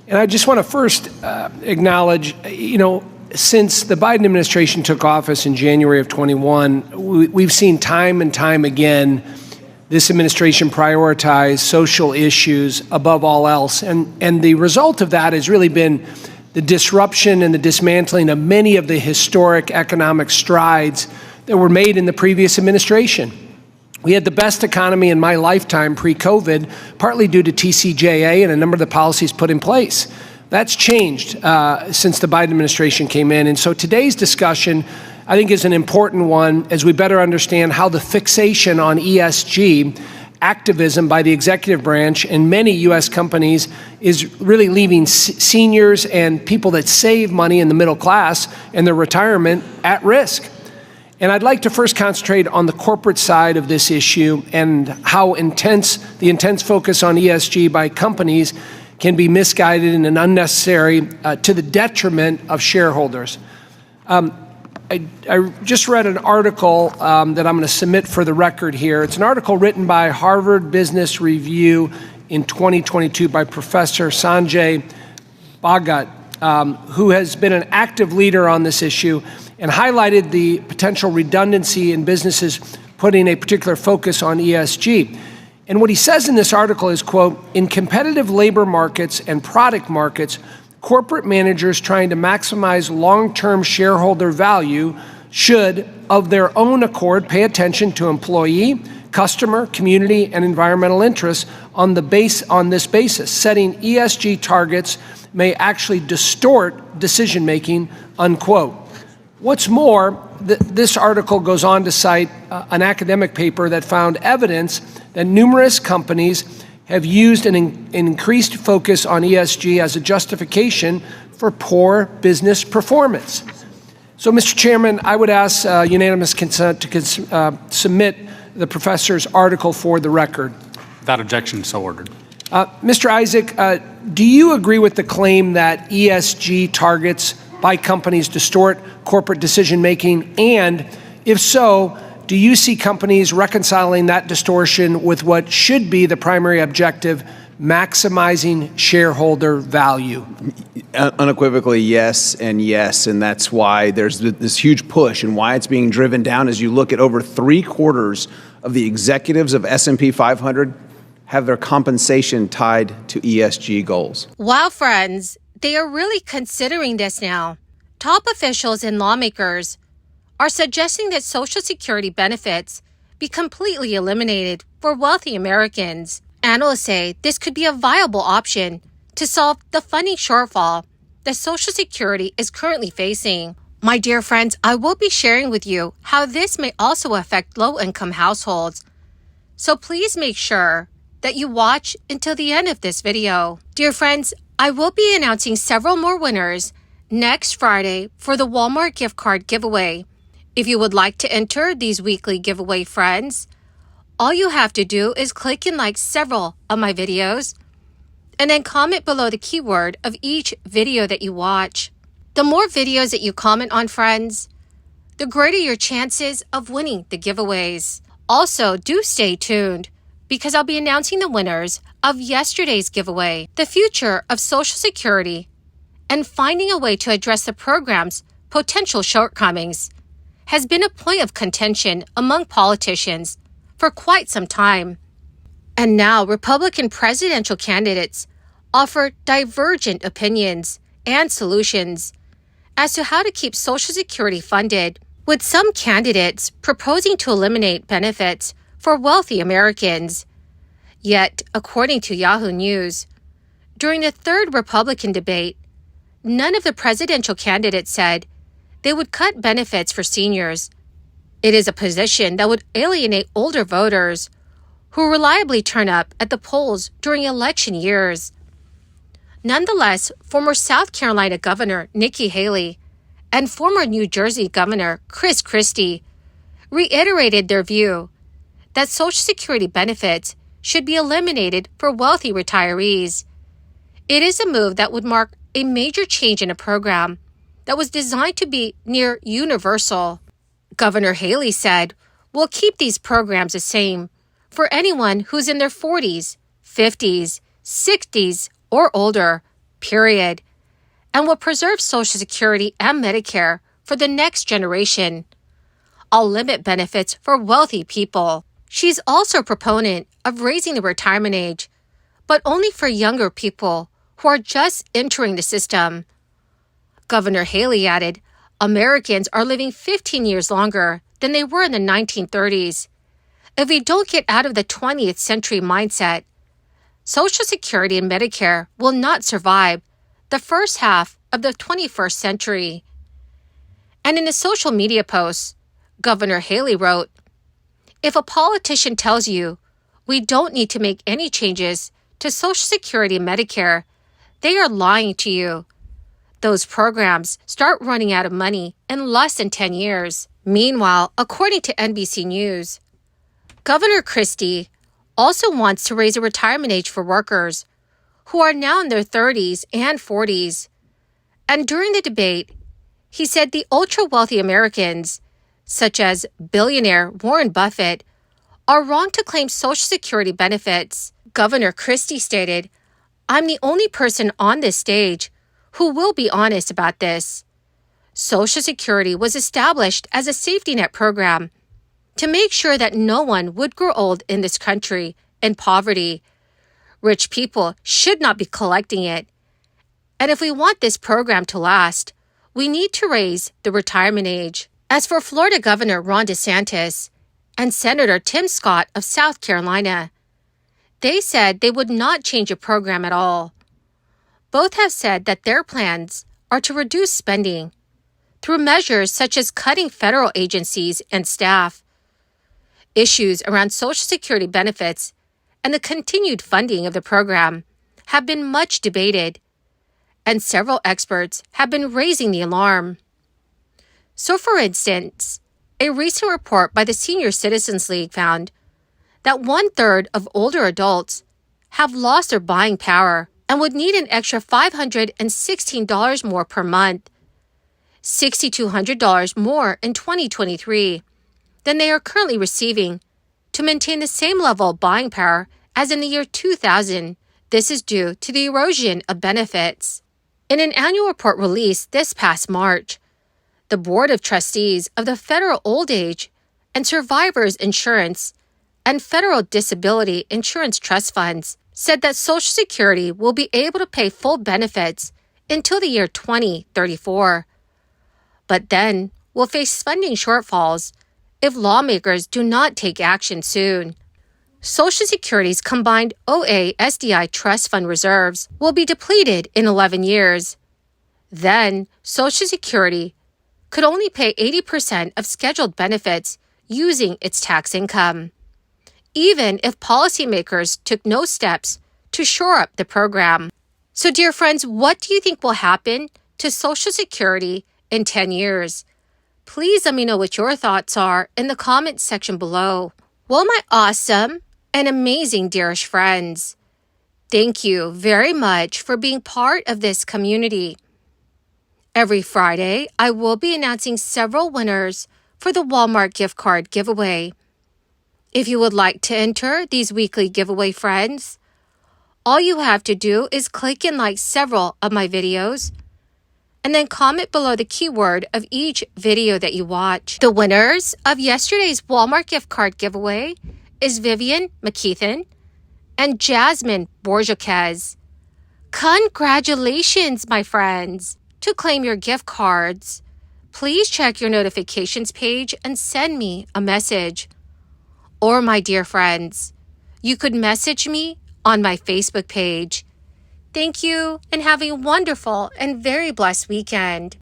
And I just want to first acknowledge, since the Biden administration took office in January of 21, we've seen time and time again this administration prioritize social issues above all else. And the result of that has really been the disruption and the dismantling of many of the historic economic strides that were made in the previous administration. We had the best economy in my lifetime pre-COVID, partly due to TCJA and a number of the policies put in place. That's changed since the Biden administration came in. And so today's discussion, I think, is an important one as we better understand how the fixation on ESG activism by the executive branch and many U.S. companies is really leaving seniors and people that save money in the middle class and their retirement at risk. And I'd like to first concentrate on the corporate side of this issue and how the intense focus on ESG by companies can be misguided and unnecessary to the detriment of shareholders. I just read an article that I'm going to submit for the record here. It's an article written by Harvard Business Review in 2022 by Professor Sanjay Bhagat, who has been an active leader on this issue and highlighted the potential redundancy in businesses putting a particular focus on ESG. And what he says in this article is, quote, "In competitive labor markets and product markets, corporate managers trying to maximize long-term shareholder value should, of their own accord, pay attention to employee, customer, community, and environmental interests on this basis. Setting ESG targets may actually distort decision-making," unquote. What's more, this article goes on to cite an academic paper that found evidence that numerous companies have used an increased focus on ESG as a justification for poor business performance. So, Mr. Chairman, I would ask unanimous consent to submit the professor's article for the record. Without objection, so ordered. Mr. Isaac, do you agree with the claim that ESG targets by companies distort corporate decision-making? And if so, do you see companies reconciling that distortion with what should be the primary objective, maximizing shareholder value? Unequivocally, yes, and that's why there's this huge push and why it's being driven down. As you look at over 3/4 of the executives of S&P 500 have their compensation tied to ESG goals. Wow, friends, they are really considering this now. Top officials and lawmakers are suggesting that Social Security benefits be completely eliminated for wealthy Americans. Analysts say this could be a viable option to solve the funding shortfall that Social Security is currently facing. My dear friends, I will be sharing with you how this may also affect low-income households. So please make sure that you watch until the end of this video. Dear friends, I will be announcing several more winners next Friday for the Walmart gift card giveaway. If you would like to enter these weekly giveaway, friends, all you have to do is click and like several of my videos and then comment below the keyword of each video that you watch. The more videos that you comment on, friends, the greater your chances of winning the giveaways. Also, do stay tuned because I'll be announcing the winners of yesterday's giveaway, the future of Social Security, and finding a way to address the program's potential shortcomings has been a point of contention among politicians for quite some time. And now Republican presidential candidates offer divergent opinions and solutions as to how to keep Social Security funded, with some candidates proposing to eliminate benefits for wealthy Americans. Yet, according to Yahoo News, during the third Republican debate, none of the presidential candidates said they would cut benefits for seniors. It is a position that would alienate older voters who reliably turn up at the polls during election years. Nonetheless, former South Carolina Governor Nikki Haley and former New Jersey Governor Chris Christie reiterated their view that Social Security benefits should be eliminated for wealthy retirees. It is a move that would mark a major change in a program that was designed to be near universal. Governor Haley said, "We'll keep these programs the same for anyone who's in their 40s, 50s, 60s, or older, period, and will preserve Social Security and Medicare for the next generation. I'll limit benefits for wealthy people. She's also a proponent of raising the retirement age, but only for younger people who are just entering the system. Governor Haley added, Americans are living 15 years longer than they were in the 1930s. If we don't get out of the 20th century mindset, Social Security and Medicare will not survive the first half of the 21st century. And in a social media post, Governor Haley wrote, if a politician tells you we don't need to make any changes to Social Security and Medicare, they are lying to you. Those programs start running out of money in less than 10 years. Meanwhile, according to NBC News, Governor Christie also wants to raise the retirement age for workers who are now in their 30s and 40s. And during the debate, he said the ultra-wealthy Americans, such as billionaire Warren Buffett, are wrong to claim Social Security benefits. Governor Christie stated, I'm the only person on this stage who will be honest about this. Social Security was established as a safety net program to make sure that no one would grow old in this country in poverty. Rich people should not be collecting it. And if we want this program to last, we need to raise the retirement age. As for Florida Governor Ron DeSantis and Senator Tim Scott of South Carolina, they said they would not change the program at all. Both have said that their plans are to reduce spending through measures such as cutting federal agencies and staff. Issues around Social Security benefits and the continued funding of the program have been much debated, and several experts have been raising the alarm. So, for instance, a recent report by the Senior Citizens League found that 1/3 of older adults have lost their buying power and would need an extra $516 more per month, $6,200 more in 2023 than they are currently receiving to maintain the same level of buying power as in the year 2000. This is due to the erosion of benefits. In an annual report released this past March, the Board of Trustees of the Federal Old Age and Survivors Insurance and Federal Disability Insurance Trust Funds said that Social Security will be able to pay full benefits until the year 2034, but then will face funding shortfalls if lawmakers do not take action soon. Social Security's combined OA-SDI trust fund reserves will be depleted in 11 years. Then, Social Security could only pay 80% of scheduled benefits using its tax income, even if policymakers took no steps to shore up the program. So, dear friends, what do you think will happen to Social Security in 10 years? Please let me know what your thoughts are in the comments section below. Well, my awesome and amazing dearest friends, thank you very much for being part of this community. Every Friday, I will be announcing several winners for the Walmart gift card giveaway. If you would like to enter these weekly giveaway friends, all you have to do is click and like several of my videos, and then comment below the keyword of each video that you watch. The winners of yesterday's Walmart gift card giveaway is Vivian McKeithen and Jasmine Borjaquez. Congratulations, my friends! To claim your gift cards, please check your notifications page and send me a message. Or, my dear friends, you could message me on my Facebook page. Thank you, and have a wonderful and very blessed weekend.